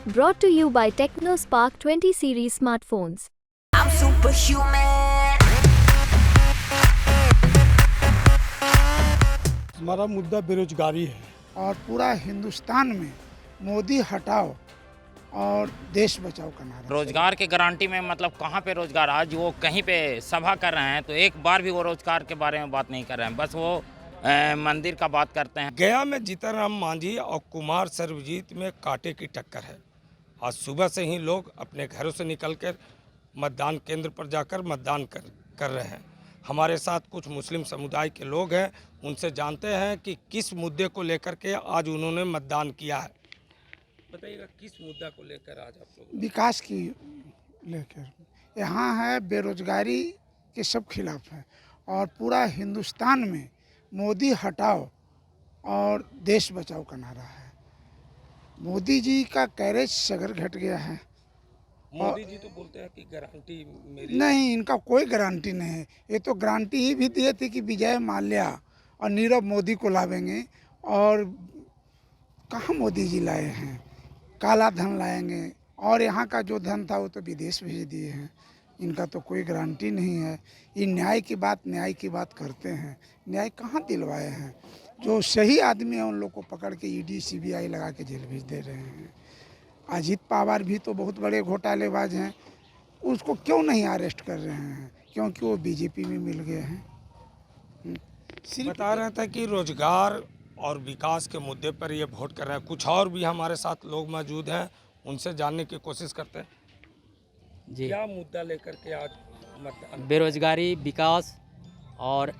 Brought to you by TechnoSpark 20 series smartphones. I'm superhuman. हमारा मुद्दा बेरोजगारी है और पूरा हिंदुस्तान में मोदी हटाओ और देश बचाओ का नारा। रोजगार की गारंटी में मतलब कहाँ पे रोजगार, आज वो कहीं पे सभा कर रहे हैं तो एक बार भी वो रोजगार के बारे में बात नहीं कर रहे हैं, बस वो मंदिर का बात करते हैं। गया में जीतनराम मांझी और कुमार सर्वजीत में कांटे की टक्कर है। आज सुबह से ही लोग अपने घरों से निकलकर मतदान केंद्र पर जाकर मतदान कर रहे हैं। हमारे साथ कुछ मुस्लिम समुदाय के लोग हैं, उनसे जानते हैं कि किस मुद्दे को लेकर के आज उन्होंने मतदान किया है। बताइएगा किस मुद्दा को लेकर आज आप लोग? विकास की लेकर यहाँ है, बेरोजगारी के सब खिलाफ है और पूरा हिंदुस्तान में मोदी हटाओ और देश बचाओ का नारा है। मोदी जी का कैरेज सगर घट गया है। मोदी जी तो बोलते हैं कि गारंटी मेरी नहीं, इनका कोई गारंटी नहीं है। ये तो गारंटी ही भी दिए थे कि विजय माल्या और नीरव मोदी को लावेंगे, और कहाँ मोदी जी लाए हैं? काला धन लाएंगे और यहाँ का जो धन था वो तो विदेश भेज दिए हैं। इनका तो कोई गारंटी नहीं है। ये न्याय की बात करते हैं। न्याय कहाँ दिलवाए हैं? जो सही आदमी है उन लोग को पकड़ के ईडी सीबीआई लगा के जेल भेज दे रहे हैं। अजीत पवार भी तो बहुत बड़े घोटालेबाज हैं, उसको क्यों नहीं अरेस्ट कर रहे हैं? क्योंकि वो बीजेपी में मिल गए हैं। बता रहे थे कि रोजगार और विकास के मुद्दे पर ये वोट कर रहे हैं। कुछ और भी हमारे साथ लोग मौजूद हैं, उनसे जानने की कोशिश करते हैं। जी, क्या मुद्दा लेकर के आज मतदान? बेरोजगारी, विकास और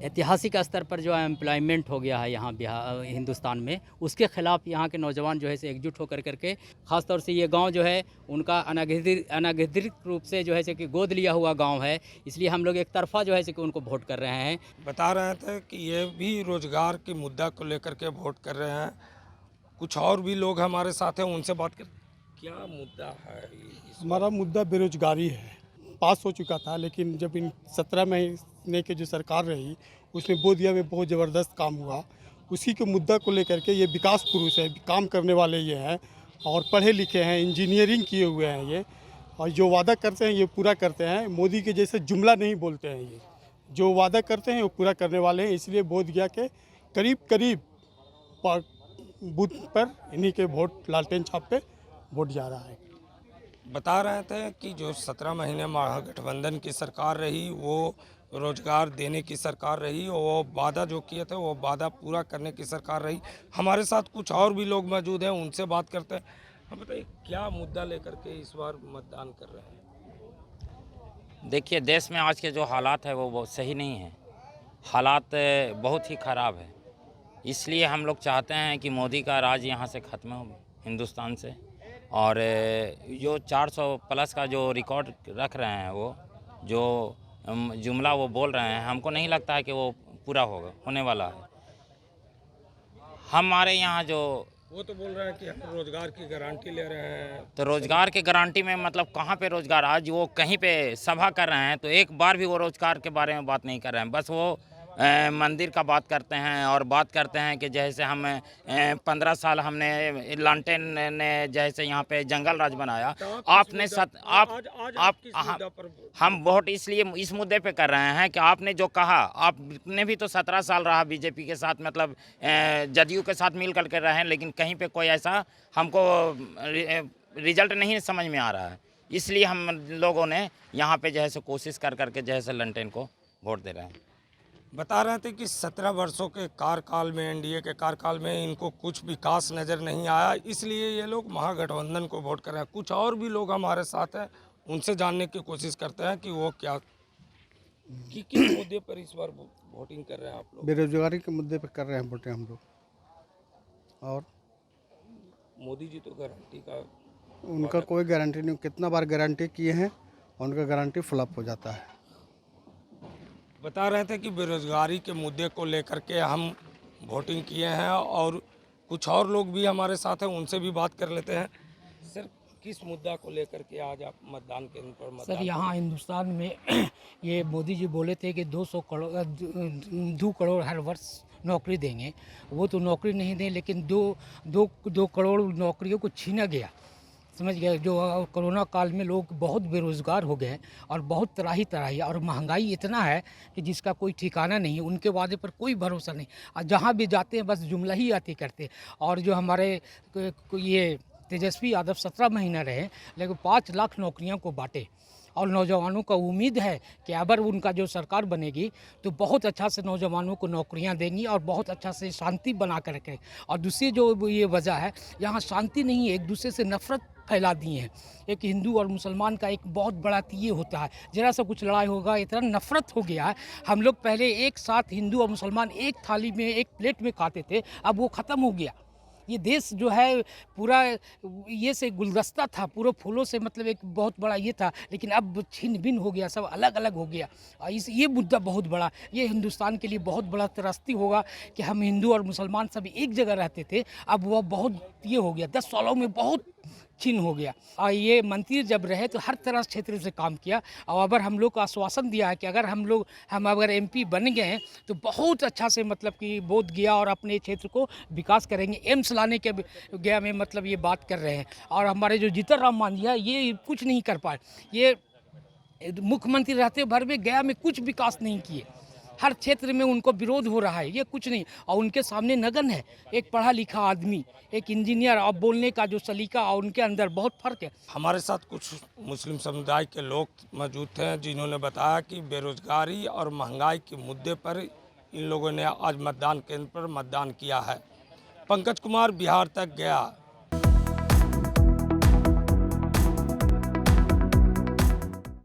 ऐतिहासिक स्तर पर जो एम्प्लॉयमेंट हो गया है यहाँ बिहार हिंदुस्तान में, उसके ख़िलाफ़ यहाँ के नौजवान जो है से एकजुट होकर करके, ख़ास तौर से ये गांव जो है उनका अनाधिकृत रूप से जो है से कि गोद लिया हुआ गांव है, इसलिए हम लोग एक तरफा जो है से कि उनको वोट कर रहे हैं। बता रहे थे कि ये भी रोजगार के मुद्दा को लेकर के वोट कर रहे हैं। कुछ और भी लोग हमारे साथ हैं, उनसे बात कर। क्या मुद्दा है? हमारा मुद्दा बेरोजगारी है। पास हो चुका था, लेकिन जब इन 17 महीने की जो सरकार रही उसमें बोधिया में बहुत ज़बरदस्त काम हुआ। उसी के मुद्दा को लेकर के ये विकास पुरुष है, काम करने वाले ये हैं और पढ़े लिखे हैं, इंजीनियरिंग किए हुए हैं ये, और जो वादा करते हैं ये पूरा करते हैं। मोदी के जैसे जुमला नहीं बोलते हैं, ये जो वादा करते हैं वो पूरा करने वाले हैं। इसलिए बोधगया के करीब बूथ पर इन्हीं के वोट, लालटेन छाप पे वोट जा रहा है। बता रहे थे कि जो 17 महीने महागठबंधन की सरकार रही वो रोजगार देने की सरकार रही, और वो वादा जो किए थे वो वादा पूरा करने की सरकार रही। हमारे साथ कुछ और भी लोग मौजूद हैं, उनसे बात करते हैं। हम बताइए क्या मुद्दा लेकर के इस बार मतदान कर रहे हैं? देखिए, देश में आज के जो हालात है वो बहुत सही नहीं है, हालात बहुत ही ख़राब है। इसलिए हम लोग चाहते हैं कि मोदी का राज यहाँ से ख़त्म हो हिंदुस्तान से, और जो 400 प्लस का जो रिकॉर्ड रख रहे हैं, वो जो जुमला वो बोल रहे हैं, हमको नहीं लगता है कि वो पूरा होने वाला है। हमारे यहाँ जो वो तो बोल रहे हैं कि हम रोजगार की गारंटी ले रहे हैं, तो रोजगार की गारंटी में मतलब कहाँ पे रोजगार, आज वो कहीं पे सभा कर रहे हैं तो एक बार भी वो रोजगार के बारे में बात नहीं कर रहे हैं, बस वो मंदिर का बात करते हैं और बात करते हैं कि जैसे हम 15 साल हमने लालटेन ने जैसे यहाँ पे जंगल राज बनाया। आपने हम वोट इसलिए इस मुद्दे पे कर रहे हैं कि आपने जो कहा, आपने भी तो 17 साल रहा बीजेपी के साथ, मतलब जदयू के साथ मिल कर के रहे हैं, लेकिन कहीं पे कोई ऐसा हमको रिजल्ट नहीं समझ में आ रहा है। इसलिए हम लोगों ने यहाँ पे जो है कोशिश कर करके जो है लालटेन को वोट दे रहे हैं। बता रहे थे कि 17 वर्षों के कार्यकाल में, एनडीए के कार्यकाल में इनको कुछ विकास नज़र नहीं आया, इसलिए ये लोग महागठबंधन को वोट कर रहे हैं। कुछ और भी लोग हमारे साथ हैं, उनसे जानने की कोशिश करते हैं कि वो क्या किस मुद्दे पर इस बार वोटिंग कर रहे हैं आप लोग? बेरोजगारी के मुद्दे पर कर रहे हैं वोटें हम लोग। और मोदी जी तो गारंटी का, उनका कोई गारंटी नहीं, कितना बार गारंटी किए हैं और उनका गारंटी फ्लॉप हो जाता है। बता रहे थे कि बेरोजगारी के मुद्दे को लेकर के हम वोटिंग किए हैं, और कुछ और लोग भी हमारे साथ हैं, उनसे भी बात कर लेते हैं। सर, किस मुद्दा को लेकर के आज आप मतदान केंद्र पर मतदान? सर, यहाँ हिंदुस्तान में ये मोदी जी बोले थे कि 2 करोड़ हर वर्ष नौकरी देंगे, वो तो नौकरी नहीं दें, लेकिन दो करोड़ नौकरियों को छीना गया, समझ गए। जो कोरोना काल में लोग बहुत बेरोज़गार हो गए और बहुत तराही और महंगाई इतना है कि जिसका कोई ठिकाना नहीं, उनके वादे पर कोई भरोसा नहीं, और जहाँ भी जाते हैं बस जुमला ही आती करते। और जो हमारे ये तेजस्वी यादव 17 महीना रहे, लेकिन 5 लाख नौकरियों को बांटे, और नौजवानों का उम्मीद है कि अगर उनका जो सरकार बनेगी तो बहुत अच्छा से नौजवानों को नौकरियां देंगी और बहुत अच्छा से शांति बना कर रखें। और दूसरी जो ये वजह है, यहाँ शांति नहीं है, एक दूसरे से नफरत फैला दिए हैं। एक हिंदू और मुसलमान का एक बहुत बड़ा ये होता है, जरा सा कुछ लड़ाई होगा इतना नफरत हो गया है। हम लोग पहले एक साथ हिंदू और मुसलमान एक थाली में एक प्लेट में खाते थे, अब वो ख़त्म हो गया। ये देश जो है पूरा ये से गुलदस्ता था, पूरे फूलों से, मतलब एक बहुत बड़ा ये था, लेकिन अब छिन्न भिन्न हो गया, सब अलग अलग हो गया। और ये मुद्दा बहुत बड़ा, ये हिंदुस्तान के लिए बहुत बड़ा त्रासदी होगा कि हम हिंदू और मुसलमान सब एक जगह रहते थे, अब वह बहुत ये हो गया, 10 सालों में बहुत छिन्न हो गया। और ये मंत्री जब रहे तो हर तरह क्षेत्र से काम किया, और अगर हम लोग को आश्वासन दिया है कि अगर हम अगर MP बन गए तो बहुत अच्छा से, मतलब कि बोध गया और अपने क्षेत्र को विकास करेंगे, एम्स लाने के गया में मतलब ये बात कर रहे हैं। और हमारे जो जीतन राम मांझी है ये कुछ नहीं कर पाए, ये मुख्यमंत्री रहते भर में गया में कुछ विकास नहीं किए, हर क्षेत्र में उनको विरोध हो रहा है, ये कुछ नहीं। और उनके सामने नगन है, एक पढ़ा लिखा आदमी, एक इंजीनियर, और बोलने का जो सलीका और उनके अंदर बहुत फ़र्क है। हमारे साथ कुछ मुस्लिम समुदाय के लोग मौजूद थे जिन्होंने बताया कि बेरोजगारी और महंगाई के मुद्दे पर इन लोगों ने आज मतदान केंद्र पर मतदान किया है। पंकज कुमार, बिहार तक गया।